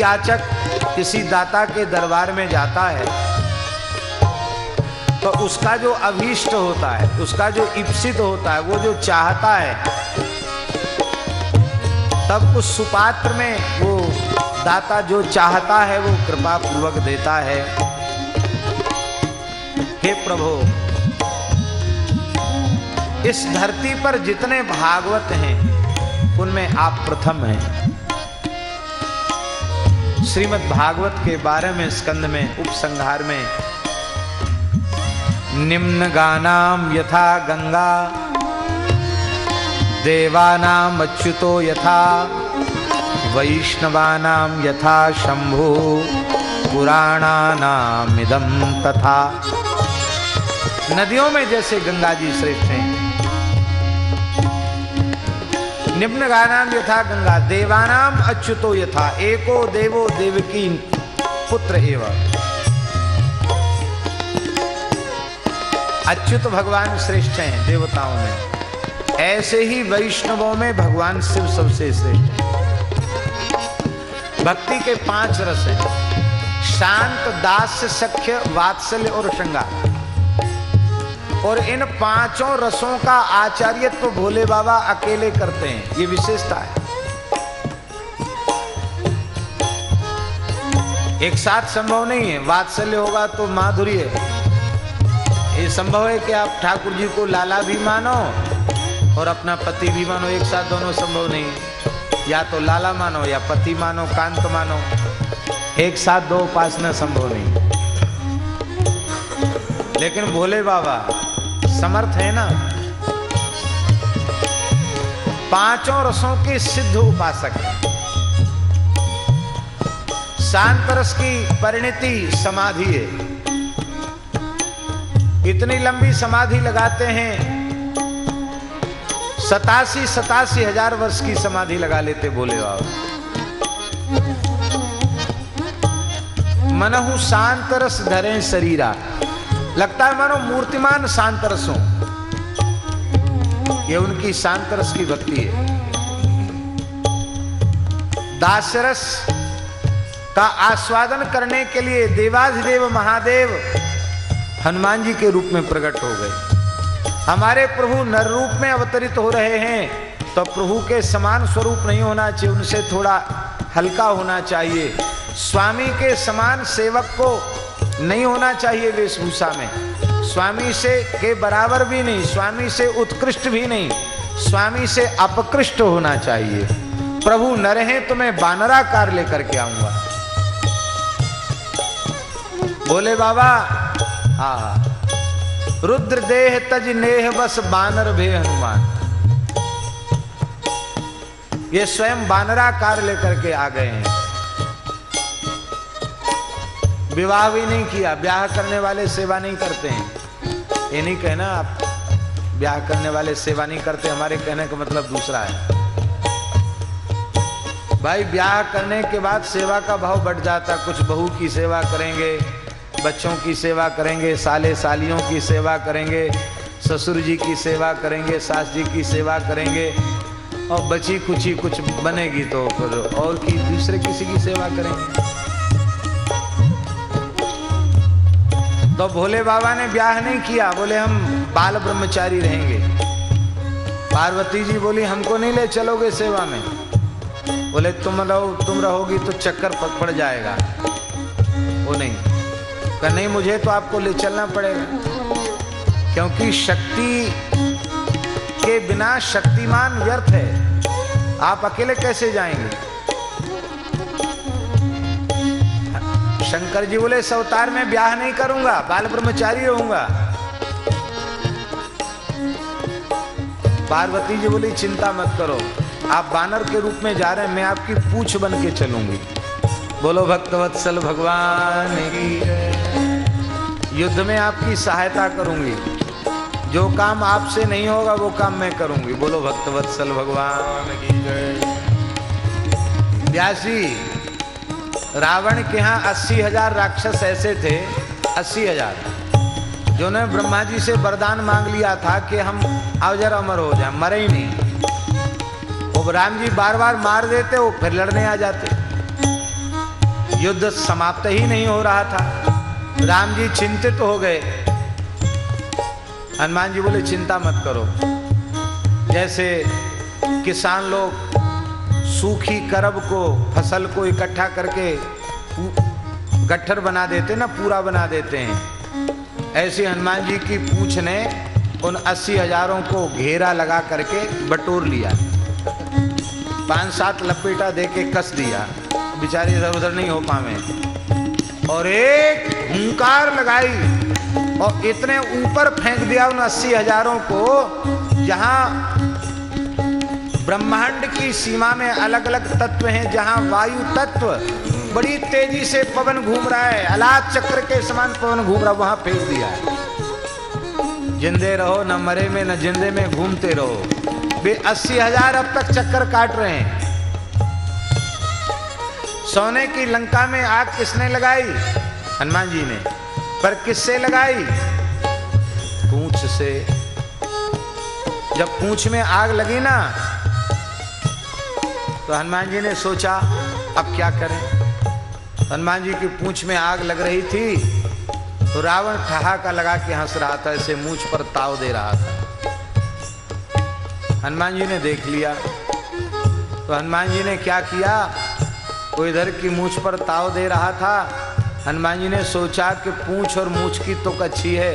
याचक किसी दाता के दरबार में जाता है तो उसका जो अभीष्ट होता है, उसका जो इप्सित होता है, वो जो चाहता है, तब उस सुपात्र में वो दाता जो चाहता है वो कृपा पूर्वक देता है। हे प्रभु, इस धरती पर जितने भागवत हैं उनमें आप प्रथम हैं। श्रीमद् भागवत के 12वें स्कंद में उपसंहार में निम्न गानाम यथा गंगा देवानाम अच्युतो यथा वैष्णवानाम यथा शंभु पुराणानाम इदं तथा। नदियों में जैसे गंगा जी श्रेष्ठ हैं, निम्न गानाम यथा गंगा देवानाम अच्युतो यथा एको देवो देवकी पुत्र एवं। अच्युत भगवान श्रेष्ठ हैं देवताओं में, ऐसे ही वैष्णवों में भगवान शिव सबसे श्रेष्ठ है। भक्ति के 5 रस हैं, शांत, दास्य, सख्य, वात्सल्य और श्रृंगार। और इन 5 रसों का आचार्यत्व तो भोले बाबा अकेले करते हैं, ये विशेषता है। एक साथ संभव नहीं है। वात्सल्य होगा तो माधुर्य है। ये संभव है कि आप ठाकुर जी को लाला भी मानो और अपना पति भी मानो, एक साथ दोनों संभव नहीं है। या तो लाला मानो या पति मानो, कांत मानो, एक साथ 2 उपासना संभव नहीं। लेकिन भोले बाबा समर्थ है ना, 5 रसों के सिद्ध उपासक है। शांत रस की परिणति समाधि है। इतनी लंबी समाधि लगाते हैं, 87 हजार वर्ष की समाधि लगा लेते भोले बाबा। मनहु शांत रस धरे शरीरा, लगता है मानो मूर्तिमान शांत रस हो। ये उनकी शांत रस की भक्ति है। दासरस का आस्वादन करने के लिए देवाधिदेव महादेव हनुमान जी के रूप में प्रकट हो गए। हमारे प्रभु नर रूप में अवतरित हो रहे हैं तो प्रभु के समान स्वरूप नहीं होना चाहिए, उनसे थोड़ा हल्का होना चाहिए। स्वामी के समान सेवक को नहीं होना चाहिए वेशभूषा में, स्वामी से के बराबर भी नहीं, स्वामी से उत्कृष्ट भी नहीं, स्वामी से अपकृष्ट होना चाहिए। प्रभु नर हैं तो मैं बानराकार लेकर के आऊंगा। बोले बाबा, हाँ, रुद्र देह तज नेह बस बानर भे हनुमान। ये स्वयं बानराकार लेकर के आ गए हैं। विवाह भी नहीं किया, ब्याह करने वाले सेवा नहीं करते हैं। ये नहीं कहना आप ब्याह करने वाले सेवा नहीं करते, हमारे कहने का मतलब दूसरा है। भाई ब्याह करने के बाद सेवा का भाव बढ़ जाता। कुछ बहू की सेवा करेंगे, बच्चों की सेवा करेंगे, साले सालियों की सेवा करेंगे, ससुर जी की सेवा करेंगे, सास जी की सेवा करेंगे, और बची कुछ कुछ बनेगी तो फिर और की दूसरे किसी की सेवा करेंगे। तो भोले बाबा ने ब्याह नहीं किया, बोले हम बाल ब्रह्मचारी रहेंगे। पार्वती जी बोली हमको नहीं ले चलोगे सेवा में? बोले तुम रहोगी तो चक्कर पड़ जाएगा। वो नहीं कहा, नहीं मुझे तो आपको ले चलना पड़ेगा, क्योंकि शक्ति के बिना शक्तिमान व्यर्थ है। आप अकेले कैसे जाएंगे? शंकर जी बोले इस अवतार में ब्याह नहीं करूंगा, बाल ब्रह्मचारी रहूंगा। पार्वती जी बोली चिंता मत करो, आप बानर के रूप में जा रहे हैं, मैं आपकी पूंछ बन के चलूंगी। बोलो भक्तवत्सल भगवान की। युद्ध में आपकी सहायता करूंगी, जो काम आपसे नहीं होगा वो काम मैं करूंगी। बोलो भक्तवत्सल भगवान की जय। व्यासी, रावण के यहाँ 80,000 राक्षस ऐसे थे, 80,000, जिन्होंने ब्रह्मा जी से वरदान मांग लिया था कि हम अजर अमर हो जाए, मरे ही नहीं। वो राम जी बार बार मार देते, वो फिर लड़ने आ जाते। युद्ध समाप्त ही नहीं हो रहा था। राम जी चिंतित हो गए। हनुमान जी बोले चिंता मत करो। जैसे किसान लोग सूखी करब को, फसल को इकट्ठा करके गट्ठर बना देते ना, पूरा बना देते हैं, ऐसे हनुमान जी की पूंछ ने उन 80,000 को घेरा लगा करके बटोर लिया। 5-7 लपेटा दे के कस दिया, बेचारे इधर उधर नहीं हो पावे, और एक हुंकार लगाई और इतने ऊपर फेंक दिया उन 80,000 को, जहां ब्रह्मांड की सीमा में अलग अलग तत्व हैं, जहां वायु तत्व बड़ी तेजी से पवन घूम रहा है, अलाद चक्र के समान पवन घूम रहा, वहां फेंक दिया है। जिंदे रहो न मरे में, न जिंदे में घूमते रहो। वे 80,000 अब तक चक्कर काट रहे हैं। सोने की लंका में आग किसने लगाई? हनुमान जी ने। पर किससे लगाई? पूंछ से। जब पूंछ में आग लगी ना, तो हनुमान जी ने सोचा अब क्या करें। हनुमान जी की पूंछ में आग लग रही थी, तो रावण ठहाका लगा के हंस रहा था, ऐसे मूंछ पर ताव दे रहा था। हनुमान जी ने देख लिया, तो हनुमान जी ने क्या किया, वो इधर की मूंछ पर ताव दे रहा था। हनुमान जी ने सोचा कि पूंछ और मूंछ की तो कच्ची है,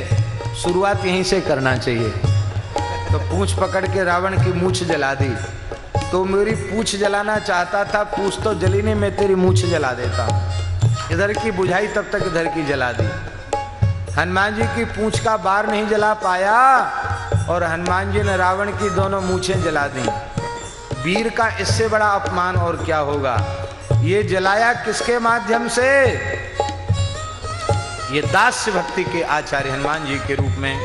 शुरुआत यहीं से करना चाहिए। तो पूंछ पकड़ के रावण की मूंछ जला दी। तो मेरी पूंछ जलाना चाहता था, पूंछ तो जली नहीं, मैं तेरी मूंछ जला देता। इधर की बुझाई तब तक इधर की जला दी। हनुमान जी की पूंछ का बार नहीं जला पाया, और हनुमान जी ने रावण की दोनों मूंछें जला दी। वीर का इससे बड़ा अपमान और क्या होगा। ये जलाया किसके माध्यम से? ये दास्य भक्ति के आचार्य हनुमान जी के रूप में,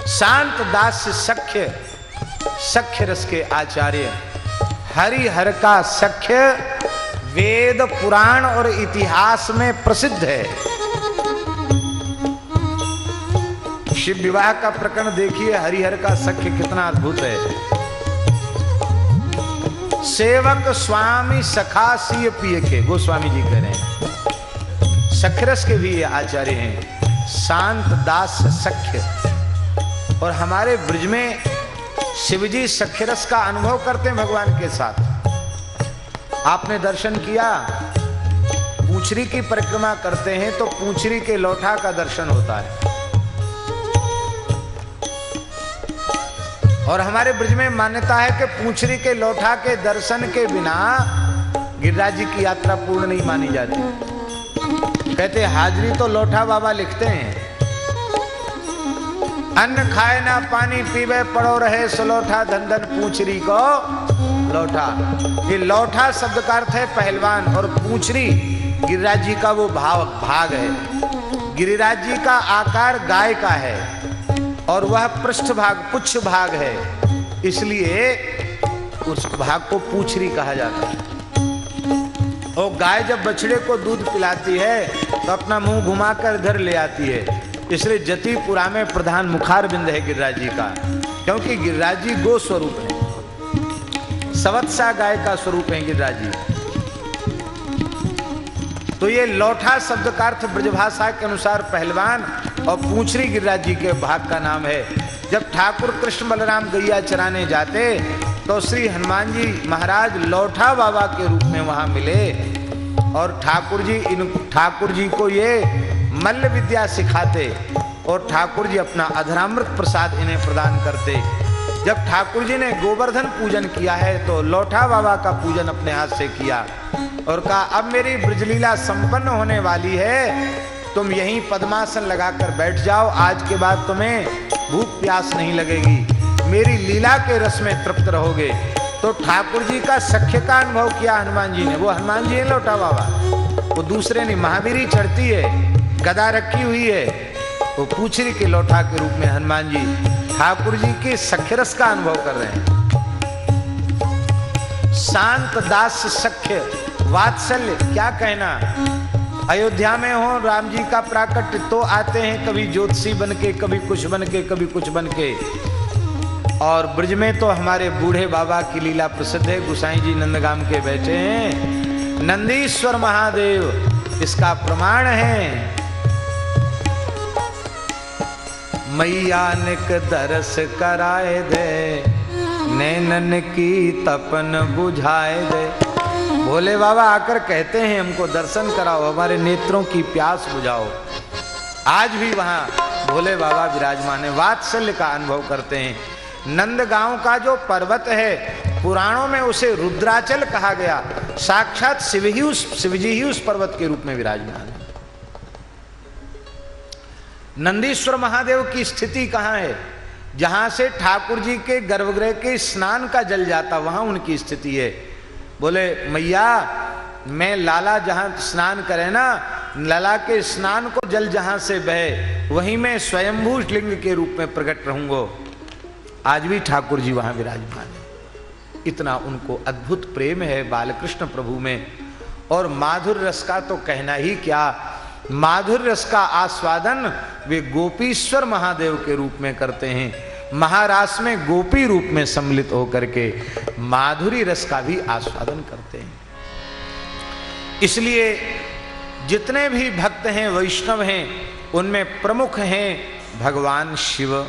शांत दास्य सख्य, सख्य रस के आचार्य, हरिहर का सख्य वेद पुराण और इतिहास में प्रसिद्ध है। शिव विवाह का प्रकरण देखिए, हरिहर का सख्य कितना अद्भुत है। सेवक स्वामी सखा सिय पिय के, गोस्वामी जी कह रहे हैं। सख्यरस के भी ये आचार्य हैं, शांत दास सख्य। और हमारे ब्रज में शिवजी सख्यरस का अनुभव करते हैं भगवान के साथ। आपने दर्शन किया, पूंछरी की परिक्रमा करते हैं तो पूंछरी के लोठा का दर्शन होता है। और हमारे ब्रज में मान्यता है कि पूंछरी के लोठा के दर्शन के बिना गिरिराज जी की यात्रा पूर्ण नहीं मानी जाती। कहते हाजरी तो लोठा बाबा लिखते हैं, अन्न खाए ना पानी पीवे पड़ो रहे सलोठा, धन धन पूंछरी को लोठा। ये लोठा शब्द का अर्थ है पहलवान, और पूंछरी गिरिराज जी का वो भाग है। गिरिराज जी का आकार गाय का है और वह पृष्ठ भाग पुच्छ भाग है, इसलिए उस भाग को पूंछरी कहा जाता है। और गाय जब बछड़े को दूध पिलाती है तो अपना मुंह घुमाकर इधर ले आती है, इसलिए जतिपुरा में प्रधान मुखार बिंद है गिरिराज जी का, क्योंकि गिरिराज जी गो स्वरूप है, सवत्सा गाय का स्वरूप है गिरिराज जी। तो ये लोठा शब्द का अर्थ ब्रजभाषा के अनुसार पहलवान, और पूंछरी गिरिराज जी के भाग का नाम है। जब ठाकुर कृष्ण बलराम गैया चराने जाते तो श्री हनुमान जी महाराज लोठा बाबा के रूप में वहां मिले, और ठाकुर जी को ये मल्ल विद्या सिखाते, और ठाकुर जी अपना अधरामृत प्रसाद इन्हें प्रदान करते। जब ठाकुर जी ने गोवर्धन पूजन किया है तो लोठा बाबा का पूजन अपने हाथ से किया और कहा अब मेरी ब्रजलीला संपन्न होने वाली है, तुम यहीं पद्मासन लगाकर बैठ जाओ, आज के बाद तुम्हें भूख प्यास नहीं लगेगी, मेरी लीला के रस में तृप्त रहोगे। तो ठाकुर जी का सख्य का अनुभव किया हनुमान जी ने। वो हनुमान जी है लोठा बाबा, वो दूसरे नहीं। महावीरी चढ़ती है, गदा रखी हुई है, वो पूंछरी के लोठा के रूप में हनुमान जी ठाकुर जी के सख्यरस का अनुभव कर रहे हैं। शांत दास सख्य वात्सल्य, क्या कहना। अयोध्या में हो राम जी का प्राकट्य तो आते हैं, कभी ज्योतिषी बन के, कभी कुछ बन के, कभी कुछ बन के। और ब्रज में तो हमारे बूढ़े बाबा की लीला प्रसिद्ध है। गुसाई जी नंदगाम के बैठे हैं, नंदीश्वर महादेव इसका प्रमाण है मैया निक दरस कराए दे, नैनन की तपन बुझाए दे। भोले बाबा आकर कहते हैं हमको दर्शन कराओ, हमारे नेत्रों की प्यास बुझाओ। आज भी वहां भोले बाबा विराजमान है, वात्सल्य का अनुभव करते हैं। नंदगांव का जो पर्वत है, पुराणों में उसे रुद्राचल कहा गया। साक्षात शिवजी ही उस पर्वत के रूप में विराजमान है। नंदीश्वर महादेव की स्थिति कहाँ है? जहां से ठाकुर जी के गर्भगृह के स्नान का जल जाता, वहां उनकी स्थिति है। बोले मैया, मैं लाला जहां स्नान करे ना, लला के स्नान को जल जहां से बहे, वहीं मैं स्वयंभू लिंग के रूप में प्रकट रहूंगा। आज भी ठाकुर जी वहां विराजमान है। इतना उनको अद्भुत प्रेम है बालकृष्ण प्रभु में। और माधुर्य रस का तो कहना ही क्या, माधुर्य रस का आस्वादन वे गोपीश्वर महादेव के रूप में करते हैं। महारास में गोपी रूप में सम्मिलित होकर के माधुरी रस का भी आस्वादन करते हैं। इसलिए जितने भी भक्त हैं, वैष्णव हैं, उनमें प्रमुख हैं भगवान शिव।